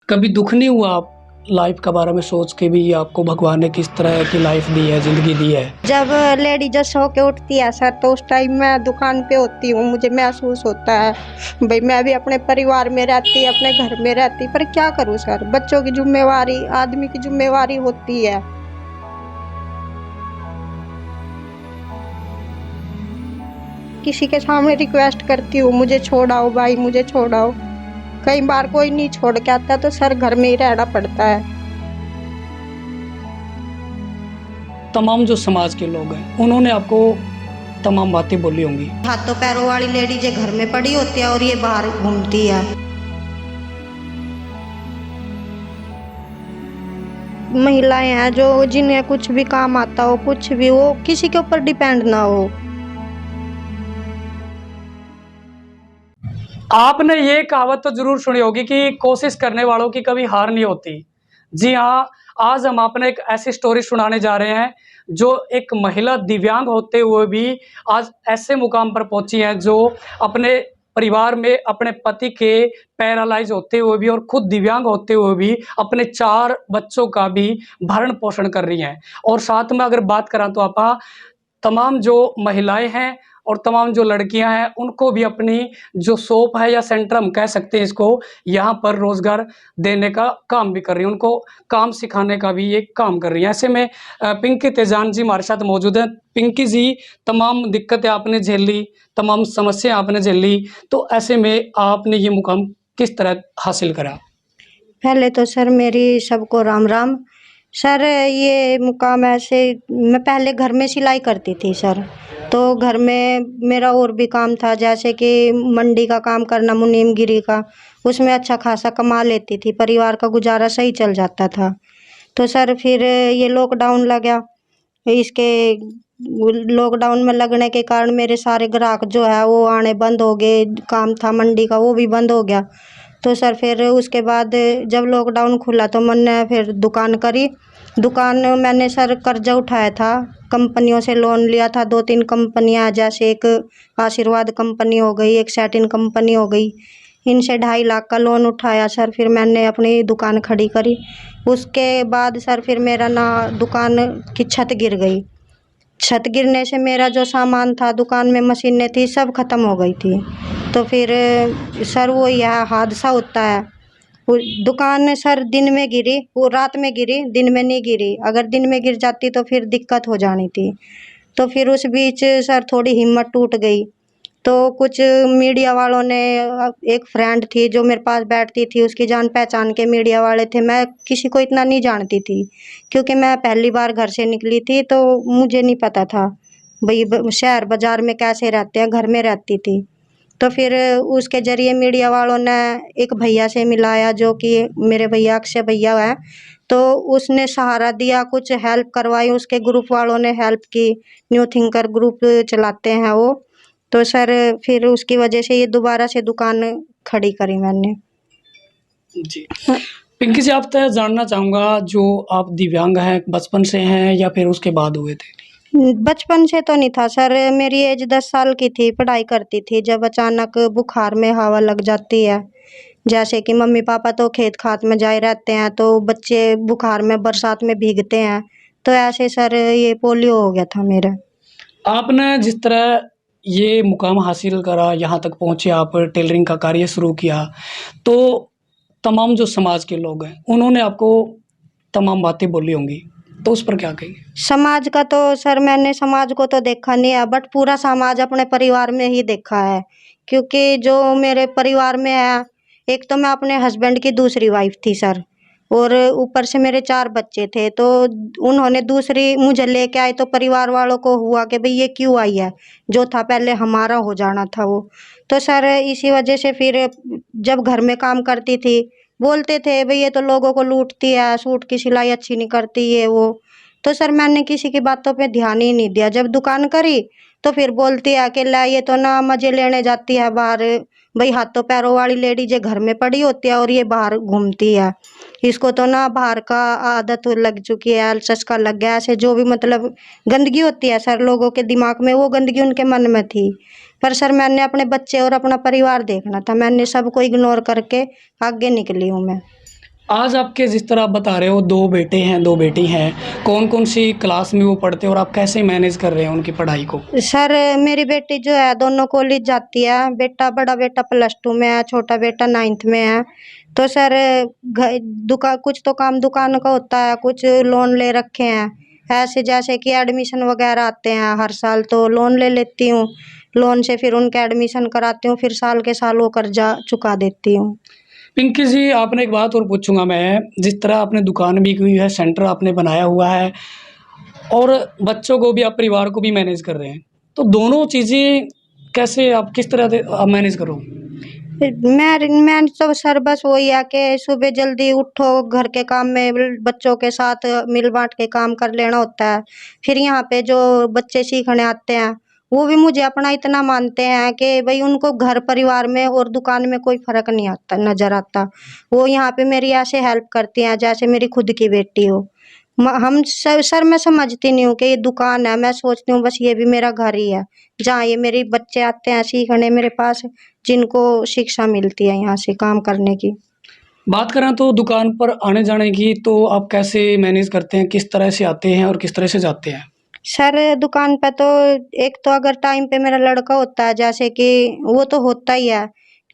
कभी दुःख नहीं हुआ आप लाइफ के बारे में सोच के भी आपको भगवान ने किस तरह की लाइफ दी है, ज़िंदगी दी है? जब लेडीज सो के उठती है सर, तो उस टाइम मैं दुकान पे होती हूँ, मुझे महसूस होता है भाई मैं भी अपने परिवार में रहती, अपने घर में रहती, पर क्या करूँ सर, बच्चों की जिम्मेवारी, आदमी की जिम्मेवारी होती है। किसी के सामने रिक्वेस्ट करती हूँ, मुझे छोड़ाओ भाई, मुझे छोड़ाओ। कई बार कोई नहीं छोड़ के आता तो सर घर में ही रहना पड़ता है। तमाम जो समाज के लोग हैं उन्होंने आपको तमाम बातें बोली होंगी। हाथों पैरों वाली लेडीज घर में पड़ी होती है और ये बाहर घूमती है। महिलाएं हैं जो जिन्हें कुछ भी काम आता हो, कुछ भी हो, किसी के ऊपर डिपेंड ना हो। आपने ये कहावत तो जरूर सुनी होगी कि कोशिश करने वालों की कभी हार नहीं होती। जी हाँ, आज हम आपने एक ऐसी स्टोरी सुनाने जा रहे हैं जो एक महिला दिव्यांग होते हुए भी आज ऐसे मुकाम पर पहुंची है, जो अपने परिवार में अपने पति के पैरालाइज होते हुए भी और खुद दिव्यांग होते हुए भी अपने 4 बच्चों का भी भरण पोषण कर रही हैं। और साथ में अगर बात करें तो आप तमाम जो महिलाएं हैं और तमाम जो लड़कियां हैं उनको भी अपनी जो शॉप है या सेंटर हम कह सकते हैं इसको, यहाँ पर रोजगार देने का काम भी कर रही हैं, उनको काम सिखाने का भी ये काम कर रही हैं। ऐसे में पिंकी तेजान जी हमारे साथ मौजूद हैं। पिंकी जी, तमाम दिक्कतें आपने झेल ली, तमाम समस्या आपने झेल ली, तो ऐसे में आपने ये मुकाम किस तरह हासिल करा? पहले तो सर मेरी सबको राम राम। सर ये मुकाम ऐसे, मैं पहले घर में सिलाई करती थी सर, तो घर में मेरा और भी काम था, जैसे कि मंडी का काम करना, मुनीमगिरी का, उसमें अच्छा खासा कमा लेती थी, परिवार का गुजारा सही चल जाता था। तो सर फिर ये लॉकडाउन लगा, इसके लॉकडाउन में लगने के कारण मेरे सारे ग्राहक जो है वो आने बंद हो गए, काम था मंडी का वो भी बंद हो गया। तो सर फिर उसके बाद जब लॉकडाउन खुला तो मैंने फिर दुकान करी। दुकान मैंने सर कर्जा उठाया था, कंपनियों से लोन लिया था, 2-3 कंपनियां, जैसे एक आशीर्वाद कंपनी हो गई, एक सैटिन कंपनी हो गई, इनसे 2.5 लाख का लोन उठाया सर, फिर मैंने अपनी दुकान खड़ी करी। उसके बाद सर फिर मेरा ना दुकान की छत गिर गई। छत गिरने से मेरा जो सामान था, दुकान में मशीनें थी, सब ख़त्म हो गई थी। तो फिर सर वो यह हादसा होता है, वो दुकान सर दिन में गिरी, वो रात में गिरी, दिन में नहीं गिरी। अगर दिन में गिर जाती तो फिर दिक्कत हो जानी थी। तो फिर उस बीच सर थोड़ी हिम्मत टूट गई। तो कुछ मीडिया वालों ने, एक फ्रेंड थी जो मेरे पास बैठती थी, उसकी जान पहचान के मीडिया वाले थे, मैं किसी को इतना नहीं जानती थी क्योंकि मैं पहली बार घर से निकली थी, तो मुझे नहीं पता था भाई शहर बाज़ार में कैसे रहते हैं, घर में रहती थी। तो फिर उसके ज़रिए मीडिया वालों ने एक भैया से मिलाया, जो कि मेरे भैया अक्षय भैया हैं, तो उसने सहारा दिया, कुछ हेल्प करवाई, उसके ग्रुप वालों ने हेल्प की, न्यू थिंकर ग्रुप चलाते हैं वो। तो सर फिर उसकी वजह से ये दोबारा से दुकान खड़ी करी मैंने। जी। पिंकी जी, आप तो जानना चाहूँगा, जो आप दिव्यांग हैं बचपन से हैं या फिर उसके बाद हुए थे? बचपन से तो नहीं था सर, मेरी एज 10 साल की थी, पढ़ाई करती थी, जब अचानक बुखार में हवा लग जाती है, जैसे कि मम्मी पापा तो खेत खात में जाए रहते हैं, तो बच्चे बुखार में बरसात में भीगते हैं, तो ऐसे सर ये पोलियो हो गया था मेरा। आपने जिस तरह ये मुकाम हासिल करा, यहाँ तक पहुँचे, आप टेलरिंग का कार्य शुरू किया, तो तमाम जो समाज के लोग हैं, उन्होंने आपको तमाम बातें बोली होंगी, तो उस पर क्या कहेंगे? समाज का तो सर मैंने समाज को तो देखा नहीं है, बट पूरा समाज अपने परिवार में ही देखा है, क्योंकि जो मेरे परिवार में है, एक तो मैं अपने हस्बैंड की दूसरी वाइफ थी सर, और ऊपर से मेरे 4 बच्चे थे, तो उन्होंने दूसरी मुझे लेके आए, तो परिवार वालों को हुआ कि भाई ये क्यों आई है, जो था पहले हमारा हो जाना था वो। तो सर इसी वजह से फिर जब घर में काम करती थी, बोलते थे भाई ये तो लोगों को लूटती है, सूट की सिलाई अच्छी नहीं करती, ये वो। तो सर मैंने किसी की बातों पे ध्यान ही नहीं दिया। जब दुकान करी तो फिर बोलती है कि ला ये तो ना मजे लेने जाती है बाहर, भाई हाथों पैरों वाली लेडीज घर में पड़ी होती है और ये बाहर घूमती है, इसको तो ना बाहर का आदत लग चुकी है, चस्का लग गया, ऐसे जो भी मतलब गंदगी होती है सर लोगों के दिमाग में, वो गंदगी उनके मन में थी। पर सर मैंने अपने बच्चे और अपना परिवार देखना था, मैंने सबको इग्नोर करके आगे निकली हूँ मैं। आज आपके जिस तरह आप बता रहे हो 2 बेटे हैं, 2 बेटी हैं, कौन-कौन सी क्लास में वो पढ़ते हैं और आप कैसे मैनेज कर रहे हैं उनकी पढ़ाई को? सर मेरी बेटी जो है दोनों कॉलेज जाती है। बड़ा बेटा +2 में है, छोटा बेटा 9th में है। तो सर कुछ तो काम दुकान का होता है, कुछ लोन ले रखे हैं। ऐसे जैसे कि एडमिशन वगैरह आते हैं हर साल, तो लोन ले लेती हूँ। लोन से फिर उनका एडमिशन कराती हूँ, फिर साल के साल वो कर्जा चुका देती हूँ। पिंकी जी, आपने एक बात और पूछूँगा मैं, जिस तरह आपने दुकान भी की है, सेंटर आपने बनाया हुआ है और बच्चों को भी आप परिवार को भी मैनेज कर रहे हैं। तो दोनों चीज़ें कैसे आप किस तरह से आप मैनेज करोगे? मैं तो सर बस वही है कि सुबह जल्दी उठो, घर के काम में बच्चों के साथ मिल बाँट के काम कर लेना होता है। फिर यहाँ पे जो बच्चे सीखने आते हैं, वो भी मुझे अपना इतना मानते हैं कि भई उनको घर परिवार में और दुकान में कोई फ़र्क नहीं आता नज़र आता। वो यहाँ पे मेरी ऐसे हेल्प करती हैं जैसे मेरी खुद की बेटी हो। हम सर मैं समझती नहीं हूँ कि ये दुकान है, मैं सोचती हूँ बस ये भी मेरा घर ही है, जहाँ ये मेरे बच्चे आते हैं सीखने मेरे पास, जिनको शिक्षा मिलती है यहाँ से काम करने की। बात करें तो दुकान पर आने-जाने की, तो आप कैसे मैनेज करते हैं? किस तरह से आते हैं और किस तरह से जाते हैं? सर दुकान पे तो एक तो अगर टाइम पे मेरा लड़का होता है, जैसे कि वो तो होता ही है।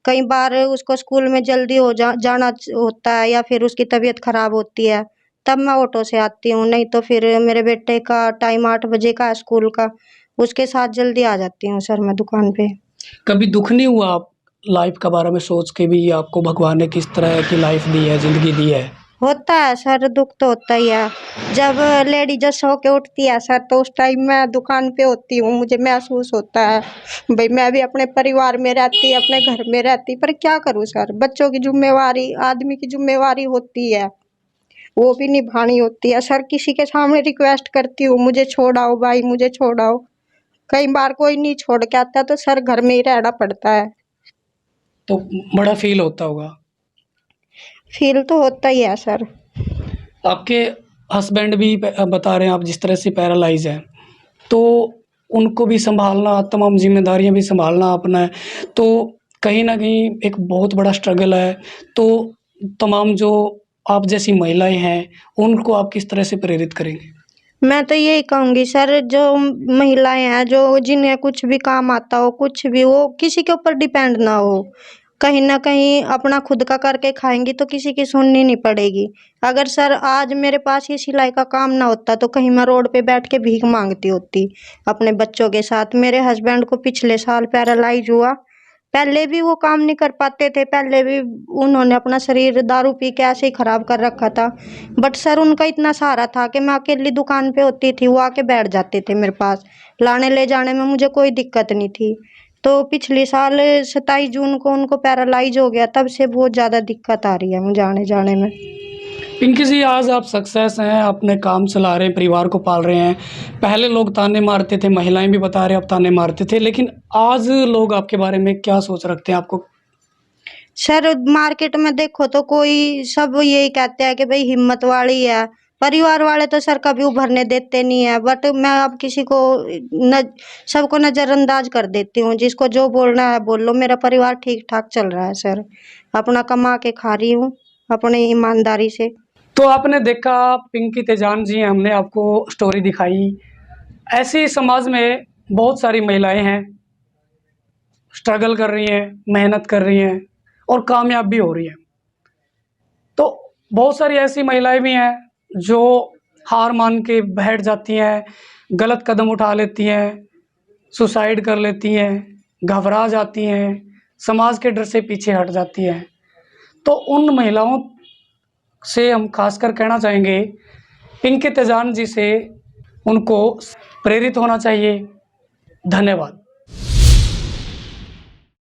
कई बार उसको स्कूल में जल्दी जाना होता है या फिर उसकी तबीयत खराब होती है, तब मैं ऑटो से आती हूँ। नहीं तो फिर मेरे बेटे का टाइम 8 बजे का है स्कूल का, उसके साथ जल्दी आ जाती हूँ सर मैं दुकान पे। कभी दुःख नहीं हुआ आप लाइफ़ के बारे में सोच के भी आपको भगवान ने किस तरह की लाइफ़ दी है, ज़िंदगी दी है? होता है सर, दुःख तो होता ही है। जब लेडीज़ सो के उठती है सर, तो उस टाइम मैं दुकान पे होती हूँ, मुझे महसूस होता है भई मैं भी अपने परिवार में रहती, अपने घर में रहती, पर क्या करूँ सर, बच्चों की ज़िम्मेवारी, आदमी की ज़िम्मेवारी होती है, वो भी निभानी होती है। सर किसी के सामने रिक्वेस्ट करती हूँ, मुझे छोड़ आओ भाई, मुझे छोड़ आओ। कई बार कोई नहीं छोड़ के आता, तो सर घर में ही रहना पड़ता है। तो बड़ा फ़ील होता होगा। फ़ील तो होता ही है सर। आपके हस्बैंड भी बता रहे हैं आप जिस तरह से पैरालाइज़ हैं, तो उनको भी सँभालना, तमाम ज़िम्मेदारियाँ भी सँभालना अपना है, तो कहीं न कहीं एक बहुत बड़ा स्ट्रगल है। तो तमाम जो आप जैसी महिलाएँ हैं, उनको आप किस तरह से प्रेरित करेंगे? मैं तो यही कहूँगी सर, जो महिलाएँ हैं, जो जिन्हें कुछ भी काम आता हो, कुछ भी, वो किसी के ऊपर डिपेंड ना हो। कहीं न कहीं अपना खुद का करके खाएँगी तो किसी की सुननी नहीं पड़ेगी। अगर सर आज मेरे पास ये सिलाई का काम ना होता, तो कहीं मैं रोड पे बैठ के भीख माँगती होती, अपने बच्चों के साथ। मेरे हस्बैंड को पिछले साल पैरालाइज़ हुआ। पहले भी वो काम नहीं कर पाते थे, पहले भी उन्होंने अपना शरीर दारू पी के ऐसे ही खराब कर रखा था। बट सर उनका इतना सहारा था कि मैं अकेली दुकान पे होती थी, वो आके बैठ जाते थे मेरे पास। लाने ले जाने में मुझे कोई दिक्कत नहीं थी। तो पिछले साल 27 जून को उनको पैरालाइज़ हो गया, तब से बहुत ज़्यादा दिक्कत आ रही है मुझे आने-जाने में। पिंकी जी, आज आप सक्सेस हैं, अपने काम चला रहे हैं, परिवार को पाल रहे हैं। पहले लोग ताने मारते थे, महिलाएँ भी बता रहे हैं अब ताने मारते थे, लेकिन आज लोग आपके बारे में क्या सोच रखते हैं आपको? सर मार्केट में देखो तो कोई सब यही कहते हैं कि भाई हिम्मत वाली है। परिवार वाले तो सर कभी उभरने देते नहीं है, बट मैं अब किसी को न सबको नज़रअंदाज कर देती हूँ। जिसको जो बोलना है बोल लो, मेरा परिवार ठीक-ठाक चल रहा है सर। अपना कमा के खा रही हूँ, अपनी ईमानदारी से। तो आपने देखा पिंकी तेजान जी, हमने आपको स्टोरी दिखाई। ऐसी समाज में बहुत सारी महिलाएँ हैं, स्ट्रगल कर रही हैं, मेहनत कर रही हैं और कामयाब भी हो रही हैं। तो बहुत सारी ऐसी महिलाएँ भी हैं जो हार मान के बैठ जाती हैं, गलत कदम उठा लेती हैं, सुसाइड कर लेती हैं, घबरा जाती हैं, समाज के डर से पीछे हट जाती हैं। तो उन महिलाओं से हम खासकर कहना चाहेंगे, पिंकी तेजान जी से उनको प्रेरित होना चाहिए। धन्यवाद।